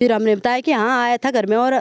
फिर हमने बताया कि हाँ आया था घर में और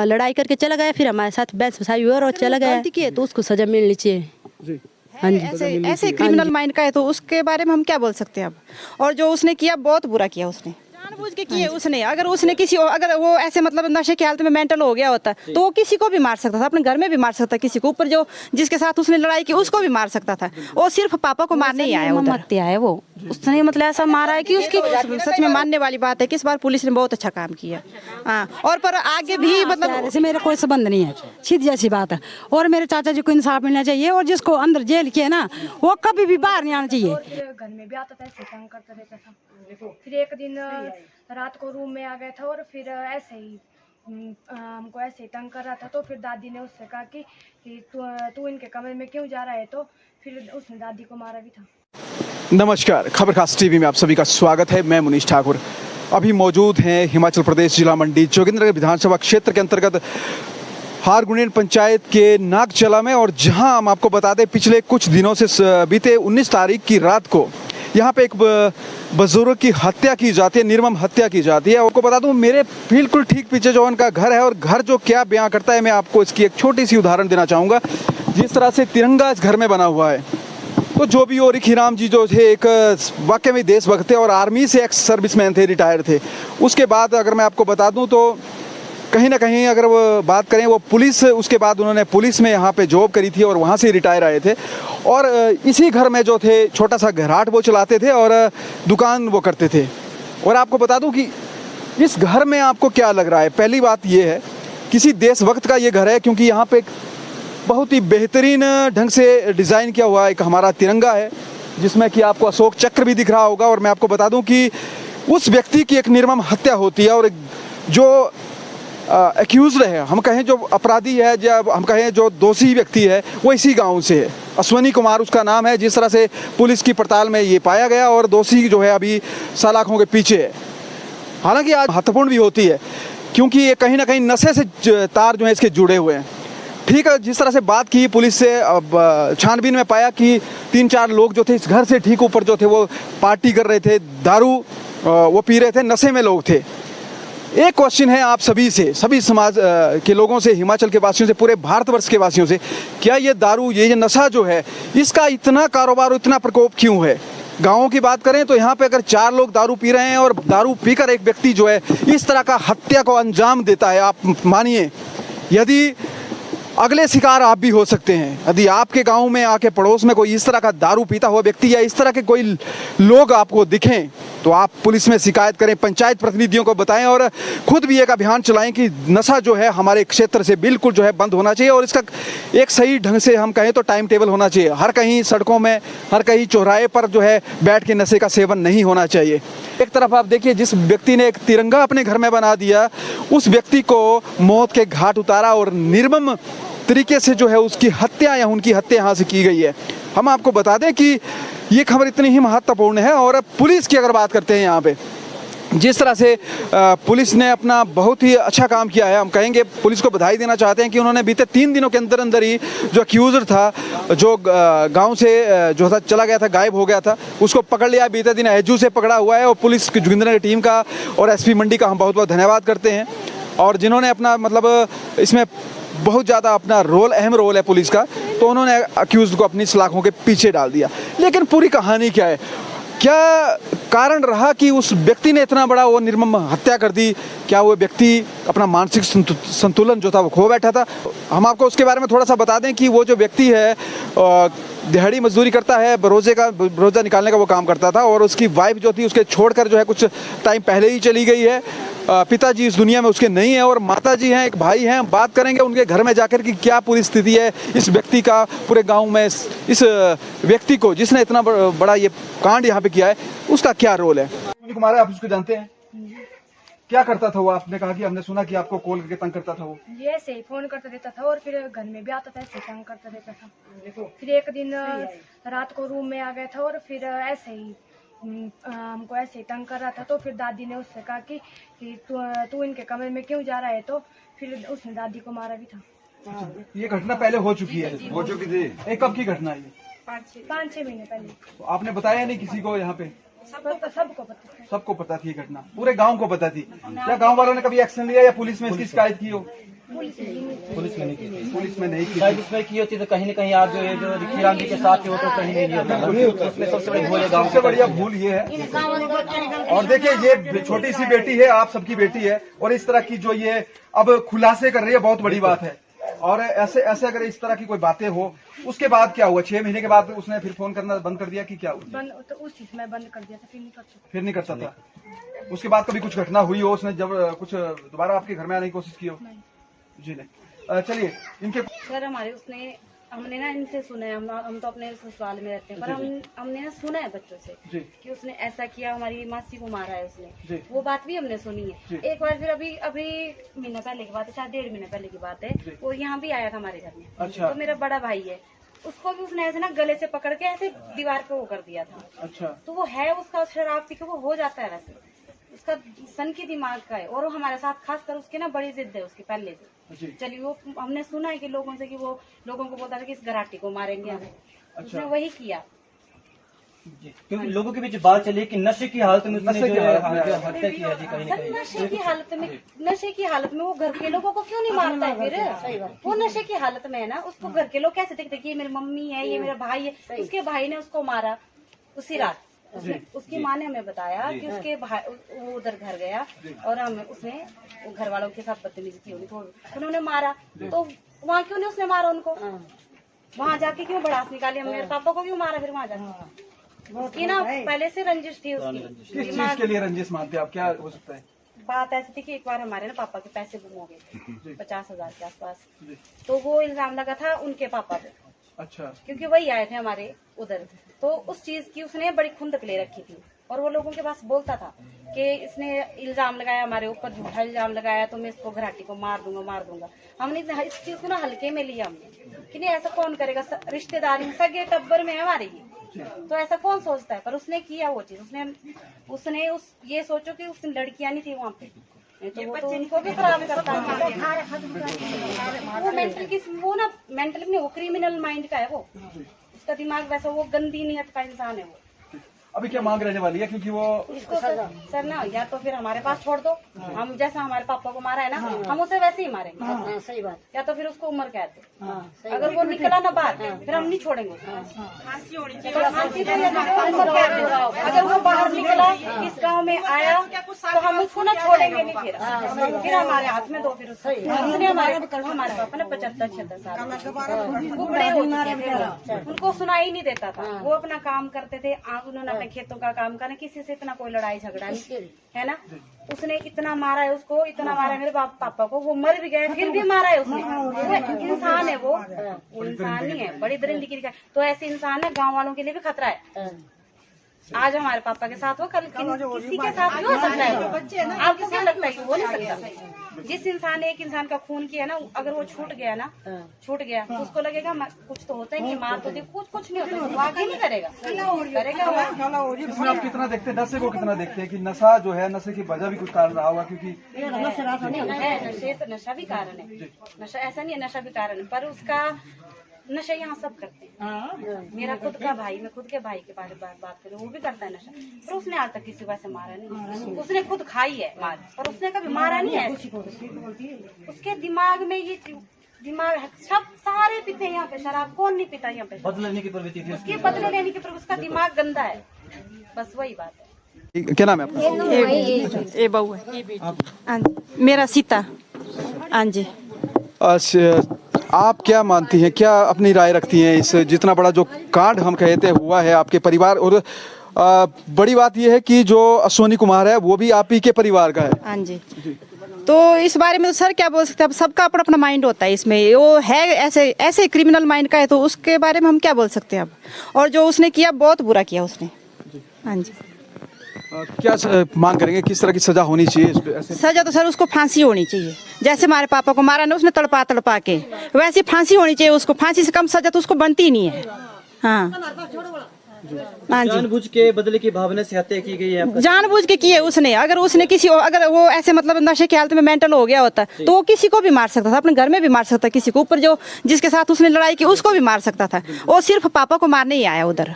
लड़ाई करके चला गया। फिर हमारे साथ बहस बसाई हुई और चला गया। गलती की है तो उसको सजा मिलनी चाहिए। हाँ जी, ऐसे क्रिमिनल माइंड का है तो उसके बारे में हम क्या बोल सकते हैं अब। और जो उसने किया बहुत बुरा किया, उसने जानबूझ के किए उसने। अगर उसने अगर वो ऐसे मतलब नशे की हालत में मेंटल हो गया होता तो वो किसी को भी मार सकता था, अपने घर में भी मार सकता था, किसी को ऊपर जो जिसके साथ उसने लड़ाई की उसको भी मार सकता था। वो सिर्फ पापा को मारने ही आया उधर। हत्या है वो, उसने मतलब ऐसा मारा है कि उसकी सच में मानने वाली बात है कि इस बार पुलिस ने बहुत अच्छा काम किया। हाँ, और पर आगे भी मतलब ऐसे मेरा कोई संबंध नहीं है, सीधी जैसी बात है। और मेरे चाचा जी को इंसाफ मिलना चाहिए और जिसको अंदर जेल किया ना वो कभी भी बाहर नहीं आना चाहिए। फिर घर में भी आता था, ऐसे तंग करता रहता था। फिर एक दिन रात को रूम में आ गया था और फिर ऐसे ही हमको ऐसे ही तंग कर रहा था। तो फिर दादी ने उससे कहा कि तू इनके कमरे में क्यों जा रहा है, तो फिर उसने दादी को मारा भी था। नमस्कार, खबर खास टीवी में आप सभी का स्वागत है। मैं मुनीश ठाकुर अभी मौजूद हैं हिमाचल प्रदेश जिला मंडी जोगिंद्रनगर विधानसभा क्षेत्र के अंतर्गत हारगुनेन पंचायत के नागचला में। और जहां हम आपको बता दें पिछले कुछ दिनों से बीते 19 तारीख की रात को यहाँ पे एक बुजुर्ग की हत्या की जाती है, निर्मम हत्या की जाती है। आपको बता दूं मेरे बिल्कुल ठीक पीछे जो उनका घर है और घर जो क्या बयां करता है, मैं आपको इसकी एक छोटी सी उदाहरण देना चाहूँगा। जिस तरह से तिरंगा इस घर में बना हुआ है, तो जो भी और हीराम जी जो थे एक वाकई में देशभक्त थे और आर्मी से एक्स सर्विसमैन थे, रिटायर थे। उसके बाद अगर मैं आपको बता दूं तो कहीं ना कहीं अगर वो बात करें वो पुलिस, उसके बाद उन्होंने पुलिस में यहाँ पे जॉब करी थी और वहाँ से रिटायर आए थे। और इसी घर में जो थे छोटा सा घराट वो चलाते थे और दुकान वो करते थे। और आपको बता दूं कि इस घर में आपको क्या लग रहा है, पहली बात ये है किसी देशभक्त का ये घर है, क्योंकि यहाँ पे बहुत ही बेहतरीन ढंग से डिज़ाइन किया हुआ एक हमारा तिरंगा है, जिसमें कि आपको अशोक चक्र भी दिख रहा होगा। और मैं आपको बता दूं कि उस व्यक्ति की एक निर्मम हत्या होती है और जो एक्यूज्ड है, हम कहें जो अपराधी है, जब हम कहें जो दोषी व्यक्ति है, वो इसी गांव से है। अश्वनी कुमार उसका नाम है। जिस तरह से पुलिस की पड़ताल में ये पाया गया और दोषी जो है अभी सलाखों के पीछे है। हालांकि आज महत्वपूर्ण भी होती है क्योंकि ये कहीं ना कहीं नशे से तार जो है इसके जुड़े हुए हैं। ठीक है, जिस तरह से बात की पुलिस से, अब छानबीन में पाया कि 3-4 लोग जो थे इस घर से ठीक ऊपर जो थे वो पार्टी कर रहे थे, दारू वो पी रहे थे, नशे में लोग थे। एक क्वेश्चन है आप सभी से, सभी समाज के लोगों से, हिमाचल के वासियों से, पूरे भारतवर्ष के वासियों से, क्या ये दारू, ये नशा जो है इसका इतना कारोबार, इतना प्रकोप क्यों है? गाँवों की बात करें तो यहाँ पे अगर 4 लोग दारू पी रहे हैं और दारू पीकर एक व्यक्ति जो है इस तरह का हत्या को अंजाम देता है, आप मानिए यदि अगले शिकार आप भी हो सकते हैं। यदि आपके गांव में आके पड़ोस में कोई इस तरह का दारू पीता हुआ व्यक्ति या इस तरह के कोई लोग आपको दिखें तो आप पुलिस में शिकायत करें, पंचायत प्रतिनिधियों को बताएं और खुद भी एक अभियान चलाएं कि नशा जो है हमारे क्षेत्र से बिल्कुल जो है बंद होना चाहिए। और इसका एक सही ढंग से हम कहें तो टाइम टेबल होना चाहिए। हर कहीं सड़कों में, हर कहीं चौराहे पर जो है बैठ के नशे का सेवन नहीं होना चाहिए। एक तरफ आप देखिए जिस व्यक्ति ने एक तिरंगा अपने घर में बना दिया, उस व्यक्ति को मौत के घाट उतारा और निर्मम तरीके से जो है उसकी हत्या या उनकी हत्या यहाँ से की गई है। हम आपको बता दें कि ये खबर इतनी ही महत्वपूर्ण है। और पुलिस की अगर बात करते हैं यहाँ पे, जिस तरह से पुलिस ने अपना बहुत ही अच्छा काम किया है, हम कहेंगे पुलिस को बधाई देना चाहते हैं कि उन्होंने बीते 3 दिनों के अंदर अंदर ही जो अक्यूज़र था, जो गांव से जो था चला गया था, गायब हो गया था, उसको पकड़ लिया। बीते दिन हैजू से पकड़ा हुआ है और पुलिस की जोगिंद्रनगर टीम का और एसपी मंडी का हम बहुत बहुत धन्यवाद करते हैं। और जिन्होंने अपना मतलब इसमें बहुत ज़्यादा अपना रोल, अहम रोल है पुलिस का, तो उन्होंने अक्यूज़ को अपनी सलाखों के पीछे डाल दिया। लेकिन पूरी कहानी क्या है, क्या कारण रहा कि उस व्यक्ति ने इतना बड़ा वो निर्मम हत्या कर दी? क्या वो व्यक्ति अपना मानसिक संतुलन जो था वो खो बैठा था? हम आपको उसके बारे में थोड़ा सा बता दें कि वो जो व्यक्ति है दिहाड़ी मजदूरी करता है, रोज़ा निकालने का वो काम करता था। और उसकी वाइफ जो थी उसके छोड़कर जो है कुछ टाइम पहले ही चली गई है। पिताजी इस दुनिया में उसके नहीं है और माताजी हैं, एक भाई हैं। बात करेंगे उनके घर में जाकर कि क्या पूरी स्थिति है इस व्यक्ति का पूरे गांव में, इस व्यक्ति को जिसने इतना बड़ा ये कांड यहाँ पे किया है, उसका क्या रोल है। कुमार, आप उसको जानते हैं? क्या करता था वो? आपने कहा कि हमने सुना कि आपको कॉल करके तंग करता था वो। ये ऐसे ही फोन करता रहता था और फिर घर में भी आता था, ऐसे तंग करता रहता था। फिर एक दिन रात को रूम में आ गया था और फिर ऐसे ही हमको ऐसे ही तंग कर रहा था। तो फिर दादी ने उससे कहा कि तू इनके कमरे में क्यों जा रहा है, तो फिर उसने दादी को मारा भी था। ये घटना पहले हो चुकी है? हो चुकी थी। कब की घटना है ये? 5-6 महीने पहले। तो आपने बताया नहीं किसी को यहाँ पे? सबको पता था। सबको पता थी ये घटना, पूरे गांव को पता थी। क्या गांव वालों ने कभी एक्शन लिया या पुलिस में इसकी शिकायत की हो? पुलिस में नहीं की थी। पुलिस में नहीं की शायद थी। इसमें की होती तो कहीं न कहीं आज जो ये जो रिखीराम जी के साथ ही हो तो कहीं नहीं होता। उसमें सबसे बड़ी भूल है गाँव सबसे बढ़िया भूल ये है। और देखिए ये छोटी सी बेटी है, आप सबकी बेटी है, और इस तरह की जो ये अब खुलासे कर रही है, बहुत बड़ी बात है। और ऐसे ऐसे अगर इस तरह की कोई बातें हो, उसके बाद क्या हुआ? 6 महीने के बाद उसने फिर फोन करना बंद कर दिया कि क्या हुआ? बंद तो उस चीज में बंद कर दिया था, फिर नहीं कर सकता। फिर नहीं करता था। उसके बाद कभी कुछ घटना हुई हो, उसने जब कुछ दोबारा आपके घर में आने की कोशिश की हो? जी नहीं। चलिए इनके सर हमारे हमने ना इनसे सुना है, हम तो अपने ससुराल में रहते हैं, पर हमने ना सुना है बच्चों से जी। कि उसने ऐसा किया, हमारी मासी को मारा है जी। उसने। वो बात भी हमने सुनी जी। है। एक बार फिर अभी महीना पहले की बात है, शायद 1.5 महीने पहले की बात है, वो यहाँ भी आया था हमारे घर में। अच्छा। तो मेरा बड़ा भाई है, उसको भी उसने ऐसे ना गले से पकड़ के ऐसे दीवार पे वो कर दिया था। अच्छा। तो वो है उसका शराब पी के वो हो जाता है वैसे, उसका सन की दिमाग का है। और वो हमारे साथ खासकर उसकी ना बड़ी जिद है उसकी पहले से। जी। चलिए वो हमने सुना है कि लोगों से कि वो लोगों को बोलता था कि इस घराटी को मारेंगे हम। उसने वही किया। क्योंकि लोगों के बीच बात चली कि नशे की हालत में उसने नशे की जो है हालत में। हत्या की है जी कहीं न सर कहीं। नशे की हालत में वो घर के लोगों को क्यों नहीं मारता है फिर? वो नशे की हालत में है ना, उसको घर के लोग कैसे देखते हैं कि ये मेरी मम्मी है, ये मेरा भाई है। उसके भाई ने उसको मारा उसी रात। उसकी माँ ने हमें बताया कि उसके भाई वो उधर घर गया और हमें उसने घर वालों के साथ बदतमीजी की होगी तो उन्होंने मारा। तो वहाँ क्यों नहीं उसने मारा उनको? वहाँ जाके क्यों भड़ास निकाली? हम मेरे पापा को क्यों मारा फिर वहाँ जाके? उसकी ना पहले से रंजिश थी उसकी। किस चीज के लिए रंजिश मानते हैं आप? क्या हो सकता है? बात ऐसी थी कि एक बार हमारे ना पापा के पैसे गुम हो गए थे 50,000 के आसपास। तो वो इल्जाम लगा था उनके पापा पे। अच्छा। क्योंकि वही आए थे हमारे उधर। तो उस चीज की उसने बड़ी खुंदक ले रखी थी और वो लोगों के पास बोलता था कि इसने इल्जाम लगाया हमारे ऊपर, झूठा इल्जाम लगाया, तो मैं इसको घराटी को मार दूंगा। हमने इस चीज को ना हल्के में लिया हमने कि नहीं ऐसा कौन करेगा, रिश्तेदारी सगे टब्बर में है हमारे ये, तो ऐसा कौन सोचता है। पर उसने किया वो चीज। उसने ये सोचो कि उसने लड़कियां नहीं थी वहाँ पे, नहीं तो उनको भी खराब करता है। वो ना मेंटल नहीं, वो क्रिमिनल माइंड का है वो। उसका दिमाग वैसा, वो गंदी नियत का इंसान है वो। अभी क्या मांग रहने वाली है? क्योंकि वो इसको सर ना या तो फिर हमारे पास छोड़ दो, हम जैसा हमारे पापा को मारा है ना हम उसे वैसे ही मारेंगे। सही बात। या तो फिर उसको उम्र कैद दो। अगर वो निकला ना बाहर फिर हम नहीं छोड़ेंगे उसको। फांसी तो उम्र कैद दो। अगर वो बाहर निकला इस गांव में आया तो हम उसको ना छोड़ेंगे नहीं। फिर हमारे हाथ में दो। फिर उसने हमारे पापा ने 75-76 साल वो बड़े हो चुके थे, उनको सुनाई नहीं देता था। वो अपना काम करते थे, उन्होंने अपने खेतों का काम करना, किसी से इतना कोई लड़ाई झगड़ा नहीं है ना। उसने इतना मारा है उसको, इतना मारा है मेरे पापा को। वो मर भी गया फिर भी मारा है उसने। वो इंसान है, वो इंसान नहीं है, बड़ी दरिंदगी दिखाई। तो ऐसे इंसान है गांव वालों के लिए भी खतरा है। आज हमारे पापा के साथ हो, कल किसी के साथ भी हो सकता है। आपको क्या लगता है कि हो नहीं सकता? जिस इंसान ने एक इंसान का खून किया ना, अगर वो छूट गया तो उसको लगेगा कुछ तो होता है नहीं, मार तो कुछ नहीं होता, वो आगे नहीं करेगा वो। इसमें आप कितना देखते हैं, नशे को कितना देखते हैं कि नशा जो है, नशे की वजह भी कुछ कारण रहा होगा? क्योंकि नशा भी कारण है, नशा ऐसा नहीं है, नशा भी कारण है, पर उसका नशा यहाँ सब करते हैं। मेरा खुद का भाई, मैं खुद के भाई के बारे में बात करूँ, वो भी करता है नशा, पर उसने आज तक किसी को ऐसे मारा नहीं। उसने खुद खाई है मार, पर उसने कभी मारा नहीं है। उसके दिमाग में ये दिमाग है, सब सारे पीते हैं यहाँ पे शराब, कौन नहीं पीता यहाँ पे? बदले लेने की प्रवृत्ति थी उसके बदले लेने की, पर उसका दिमाग गंदा है, बस वही बात है। क्या नाम है आपका? ए बहू है। हाँ जी, मेरा सीता। हाँ जी। आप क्या मानती हैं, क्या अपनी राय रखती हैं इस जितना बड़ा जो कांड हम कहते हुआ है आपके परिवार? और बड़ी बात यह है कि जो अश्वनी कुमार है वो भी आप ही के परिवार का है। हाँ जी। तो इस बारे में तो सर क्या बोल सकते हैं, अब सबका अपना अपना माइंड होता है इसमें। वो है ऐसे क्रिमिनल माइंड का है, तो उसके बारे में हम क्या बोल सकते हैं अब। और जो उसने किया बहुत बुरा किया उसने। हाँ जी। क्या मांग करेंगे, किस तरह की सजा होनी चाहिए? सजा तो सर उसको फांसी होनी चाहिए। जैसे हमारे पापा को मारा ना उसने तड़पा के, वैसी फांसी होनी चाहिए उसको। फांसी से कम सजा तो उसको बनती ही नहीं है। हाँ जी। जानबूझ के बदले की भावना से हत्या की गई है। जानबूझ के किए उसने। अगर वो ऐसे मतलब नशे की हालत में मेंटल हो गया होता तो वो किसी को भी मार सकता था, अपने घर में भी मार सकता, किसी को ऊपर जिसके साथ उसने लड़ाई की उसको भी मार सकता था। वो सिर्फ पापा को मारने ही आया उधर।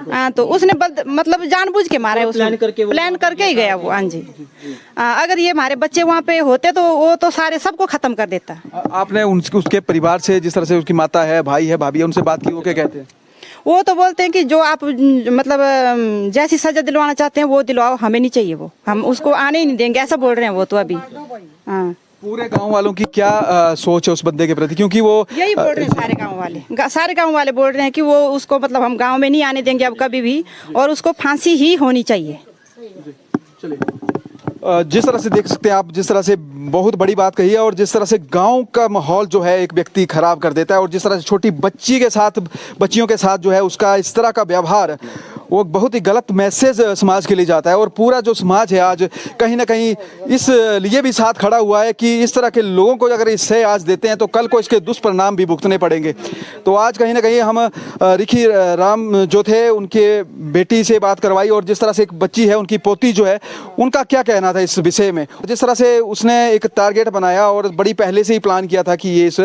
हाँ, तो उसने मतलब जानबूझ के मारा है उसने, प्लान करके ही गया वो। हाँ जी, अगर ये हमारे बच्चे वहाँ पे होते तो वो तो सारे सबको खत्म कर देता। आपने उसके परिवार से, जिस तरह से उसकी माता है, भाई है, भाभी है, उनसे बात की, वो क्या कहते हैं? वो तो बोलते हैं कि जो आप मतलब जैसी सजा दिलवाना चाहते हैं वो दिलवाओ, हमें नहीं चाहिए वो, हम उसको आने ही नहीं देंगे, ऐसा बोल रहे हैं वो तो अभी। हाँ, पूरे गांव वालों की क्या सोच है उस बंदे के प्रति? क्योंकि वो यही बोल रहे हैं सारे गांव वाले बोल रहे हैं कि वो उसको मतलब हम गांव में नहीं आने देंगे अब कभी भी, और उसको फांसी ही होनी चाहिए। जिस तरह से देख सकते हैं आप, जिस तरह से बहुत बड़ी बात कही है, और जिस तरह से गांव का माहौल जो है एक व्यक्ति खराब कर देता है, और जिस तरह से छोटी बच्ची के साथ, बच्चियों के साथ जो है उसका इस तरह का व्यवहार, वो बहुत ही गलत मैसेज समाज के लिए जाता है। और पूरा जो समाज है आज कहीं ना कहीं इस लिए भी साथ खड़ा हुआ है कि इस तरह के लोगों को अगर इससे आज देते हैं तो कल को इसके दुष्परिणाम भी भुगतने पड़ेंगे। तो आज कहीं ना कहीं हम रिखी राम जो थे उनके बेटी से बात करवाई, और जिस तरह से एक बच्ची है उनकी पोती जो है, उनका क्या कहना था इस विषय में। जिस तरह से उसने एक टारगेट बनाया और बड़ी पहले से ही प्लान किया था कि ये इस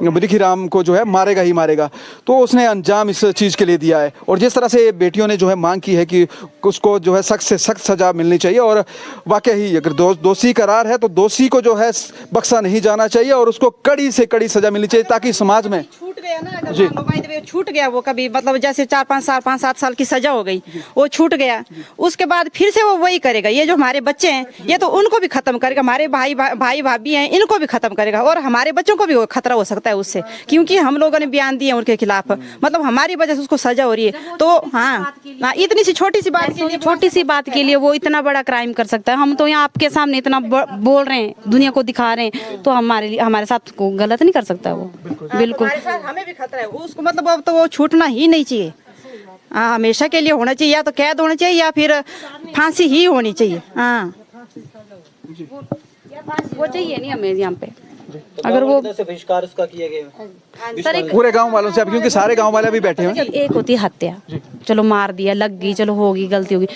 रिखी राम को जो है मारेगा ही मारेगा, तो उसने अंजाम इस चीज़ के लिए दिया है। और जिस तरह से बेटियों ने जो है मांग की है कि उसको जो है सख्त से सख्त सजा मिलनी चाहिए, और वाकई ही अगर दोषी करार है तो दोषी को जो है बख्शा नहीं जाना चाहिए, और उसको कड़ी से कड़ी सजा मिलनी चाहिए, ताकि समाज में छूट गया ना, अगर मान लो बाय द वे छूट गया वो कभी, मतलब जैसे 4-5 साल 5-7 साल की सजा हो गई, वो छूट गया, उसके बाद फिर से वो वही करेगा। ये जो हमारे बच्चे हैं ये तो उनको भी खत्म करेगा, हमारे भाई भाभी हैं इनको भी खत्म करेगा, और हमारे बच्चों को भी खतरा हो सकता है उससे, क्योंकि हम लोगों ने बयान दिए उनके खिलाफ, मतलब हमारी वजह से उसको सजा हो रही है। तो हाँ, इतनी सी छोटी सी बात के लिए वो इतना बड़ा क्राइम कर सकता है। हम तो यहाँ आपके सामने इतना बोल रहे हैं, दुनिया को दिखा रहे हैं, तो हमारे साथ को गलत नहीं कर सकता वो, बिल्कुल। हमें भी खतरा है उसको, मतलब अब तो वो छूटना ही नहीं चाहिए, हमेशा के लिए होना चाहिए, या तो कैद होना चाहिए या फिर फांसी ही होनी चाहिए। हाँ, वो चाहिए नहीं हमें यहाँ पे, अगर वो बहिष्कार उसका किया गया सर पूरे गांव वालों से, क्योंकि सारे गांव वाले अभी बैठे हैं। एक होती है हत्या, चलो मार दिया, लग गई, चलो होगी, गलती होगी,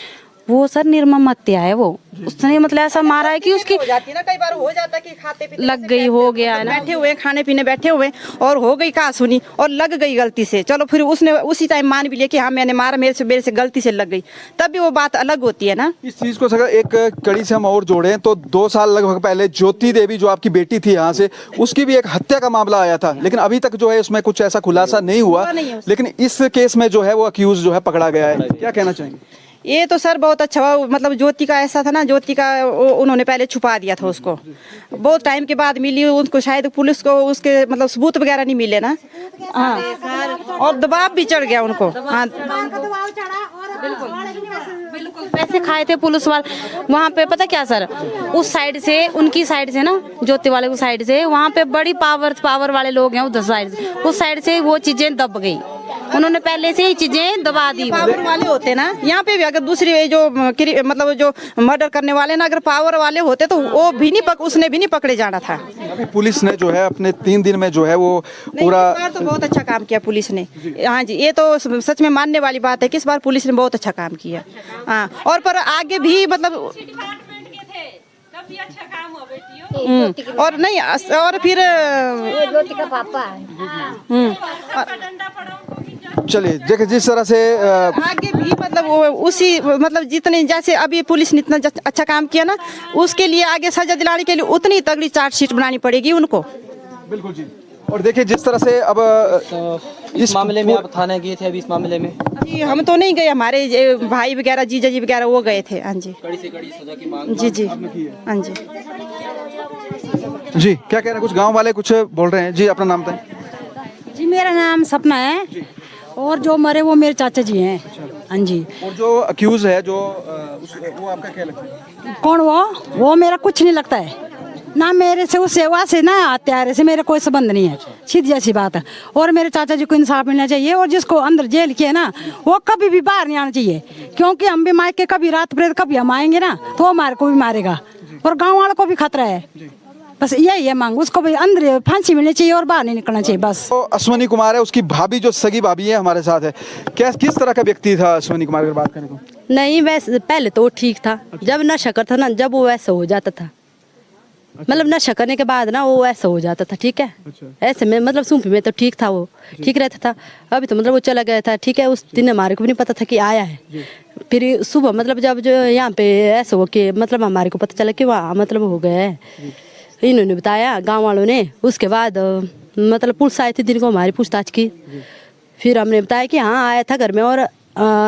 वो सर निर्मम हत्या है। वो उसने मतलब ऐसा मारा है कि उसकी हो जाती है ना, कई बार हो जाता है कि खाते पीते लग गई, हो गया है ना, बैठे हुए खाने पीने बैठे हुए और हो गई कहा सुनी और लग गई गलती से, चलो फिर उसने उसी टाइम मान भी लिया कि हाँ मैंने मारा, मेरे से गलती से लग गई, तब भी वो बात अलग होती है ना। इस चीज को अगर एक कड़ी से हम और जोड़ें तो 2 साल लगभग पहले ज्योति देवी जो आपकी बेटी थी यहाँ से, उसकी भी एक हत्या का मामला आया था, लेकिन अभी तक जो है उसमें कुछ ऐसा खुलासा नहीं हुआ, लेकिन इस केस में जो है वो अक्यूज जो है पकड़ा गया है। क्या कहना चाहेंगे? ये तो सर बहुत अच्छा हुआ, मतलब ज्योति का ऐसा था ना, ज्योति का उन्होंने पहले छुपा दिया था उसको, बहुत टाइम के बाद मिली उनको, शायद पुलिस को उसके मतलब सबूत वगैरह नहीं मिले ना। हाँ, और दबाव भी चढ़ गया उनको। हाँ, बिल्कुल पैसे खाए थे पुलिस वाले वहाँ पे। पता क्या सर, उस साइड से, उनकी साइड से ना, ज्योति वाले की साइड से, वहाँ पे बड़ी पावर वाले लोग हैं उधर साइड से, उस साइड से वो चीजें दब गई, उन्होंने पहले से ही चीजें दबा दी। पावर वाले होते ना, यहाँ पे भी अगर दूसरी जो मतलब जो मर्डर करने वाले ना, अगर पावर वाले होते तो वो भी नहीं उसने भी नहीं पकड़े जाना था। अभी पुलिस ने जो है अपने 3 दिन में जो है वो पूरा, इस बार तो बहुत अच्छा काम किया पुलिस ने। हाँ जी, ये तो सच में मानने वाली बात है कि इस बार पुलिस ने बहुत अच्छा काम किया। हाँ, और पर आगे भी मतलब और नहीं, और फिर ज्योति का पापा है। चलिए देखिए जिस तरह से आगे भी मतलब उसी मतलब जितने जैसे अभी पुलिस ने इतना अच्छा काम किया ना, उसके लिए आगे सजा दिलाने के लिए उतनी तगड़ी चार्जशीट बनानी पड़ेगी उनको। बिल्कुल जी। और देखिए जिस तरह से अब इस मामले में आप थाने गए थे? अभी इस मामले में जी हम तो नहीं गए, हमारे भाई वगैरह जीजा जी वगैरह वो गए थे। हाँ जी, कड़ी से कड़ी सजा की मांग जी हाँ जी। जी क्या कह रहे हैं, कुछ गांव वाले कुछ बोल रहे हैं? जी अपना नाम बताएं। जी मेरा नाम सपना है, और जो मरे वो मेरे चाचा जी हैं। हाँ जी। और जो अक्यूज है जो वो आपका क्या लगता है? कौन वो मेरा कुछ नहीं लगता है ना, मेरे से उस सेवा से ना हत्यारे से मेरा कोई संबंध नहीं है, सीधी जैसी बात है। और मेरे चाचा जी को इंसाफ मिलना चाहिए, और जिसको अंदर जेल किया ना वो कभी भी बाहर नहीं आना चाहिए, क्योंकि हम भी मायके कभी रात प्रेत कभी हम आएंगे ना तो वो हमारे को भी मारेगा, और गाँव वालों को भी खतरा है। बस यही है मांग, उसको भी अंदर फांसी मिलनी चाहिए और बाहर नहीं निकलना चाहिए बस। तो अश्वनी कुमार है, उसकी भाभी जो सगी भाभी है हमारे साथ है, क्या किस तरह का व्यक्ति था अश्वनी कुमार की बात करें तो? नहीं वैसे पहले तो ठीक था, जब नशा करता था ना, जब वो वैसे हो जाता था मतलब नशा करने के बाद ना वो ऐसा हो जाता था, ठीक है। ऐसे में मतलब सूंपी में तो ठीक था, वो ठीक रहता था। अभी तो मतलब वो चला गया था, ठीक है। उस दिन हमारे को भी नहीं पता था कि आया है। फिर सुबह मतलब जब जो यहाँ पे ऐसा हो कि मतलब हमारे को पता चला कि वहाँ मतलब हो गया है, इन्होंने बताया गाँव वालों ने। उसके बाद मतलब पुलिस आई थी, दिन को हमारी पूछताछ की। फिर हमने बताया कि हाँ आया था घर में और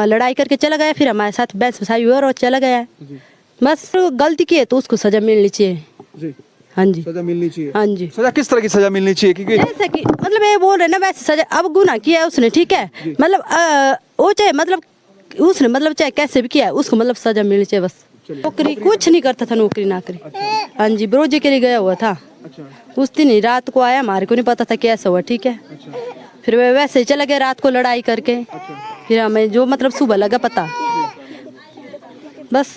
लड़ाई करके चला गया। फिर हमारे साथ बहस बसाई हुई और चला गया। बस गलती की है तो उसको सजा मिलनी चाहिए। हाँ जी, सजा मिलनी चाहिए। हाँ जी। सजा किस तरह की सजा मिलनी चाहिए? क्योंकि ऐसा कि मतलब ये बोल रहे ना वैसे सजा, अब गुनाह किया है उसने, ठीक है। मतलब वो चाहे मतलब उसने मतलब चाहे कैसे भी किया है, उसको मतलब सजा मिलनी चाहिए बस। नौकरी कुछ नहीं करता था, नौकरी नाकरी। हाँ जी, बरोजे के लिए गया हुआ था। उस दिन ही रात को आया, हमारे को नहीं पता था कि ऐसा हुआ, ठीक है। फिर वे वैसे ही चला गया रात को लड़ाई करके। फिर हमें जो मतलब सुबह लगा पता, बस।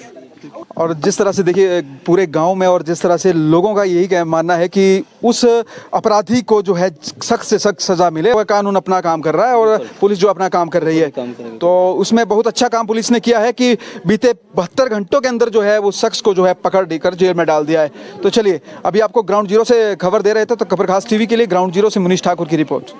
और जिस तरह से देखिए पूरे गांव में और जिस तरह से लोगों का यही मानना है कि उस अपराधी को जो है सख्त से सख्त सजा मिले। वह कानून अपना काम कर रहा है और पुलिस जो अपना काम कर रही है, तो उसमें बहुत अच्छा काम पुलिस ने किया है कि बीते 72 घंटों के अंदर जो है वो शख्स को जो है पकड़ कर जेल में डाल दिया है। तो चलिए अभी आपको ग्राउंड जीरो से खबर दे रहे थे, तो खबर खास टीवी के लिए ग्राउंड जीरो से मुनीश ठाकुर की रिपोर्ट।